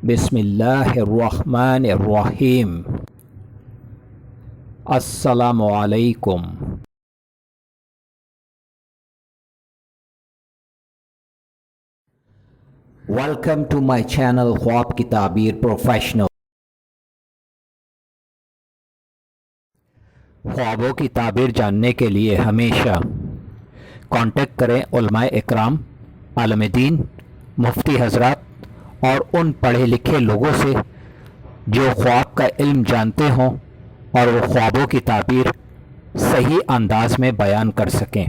बिस्मिल्लाहिर्रहमानिर्रहीम। अस्सलामु अलैकुम। वेलकम टू माय चैनल ख्वाब की ताबीर प्रोफेशनल। ख्वाबों की ताबीर जानने के लिए हमेशा कांटेक्ट करें उलमाए इकराम, आलम दीन, मुफ्ती हजरात और उन पढ़े लिखे लोगों से जो ख्वाब का इल्म जानते हों और वो ख्वाबों की ताबीर सही अंदाज में बयान कर सकें।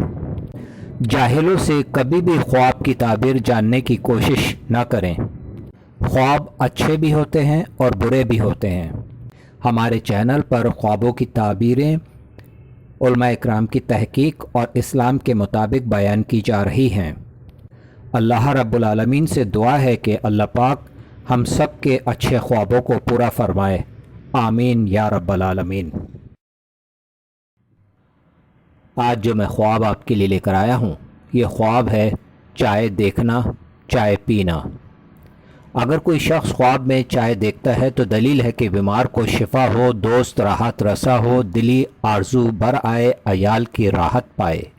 जाहिलों से कभी भी ख्वाब की ताबीर जानने की कोशिश न करें। ख्वाब अच्छे भी होते हैं और बुरे भी होते हैं। हमारे चैनल पर ख्वाबों की ताबीरें उलमा इकराम की तहकीक और इस्लाम के मुताबिक बयान की जा रही हैं। अल्लाह रब्बुल आलमीन से दुआ है कि अल्लाह पाक हम सब के अच्छे ख्वाबों को पूरा फरमाए। आमीन या रब्बल आलमीन। आज जो मैं ख्वाब आपके लिए लेकर आया हूँ, ये ख्वाब है चाय देखना, चाय पीना। अगर कोई शख्स ख्वाब में चाय देखता है तो दलील है कि बीमार को शिफा हो, दोस्त राहत रसा हो, दिली आरजू बर आए, अयाल की राहत पाए।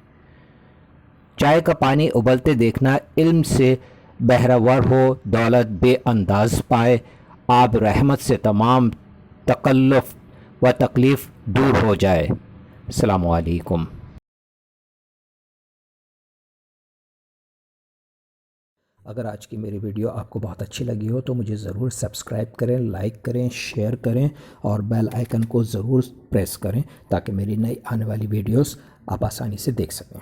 चाय का पानी उबलते देखना इल्म से बहरावर हो, दौलत बेअंदाज पाए, आब रहमत से तमाम तकल्लुफ़ व तकलीफ़ दूर हो जाए। अस्सलामु अलैकुम। अगर आज की मेरी वीडियो आपको बहुत अच्छी लगी हो तो मुझे ज़रूर सब्सक्राइब करें, लाइक करें, शेयर करें और बेल आइकन को ज़रूर प्रेस करें ताकि मेरी नई आने वाली वीडियोस आप आसानी से देख सकें।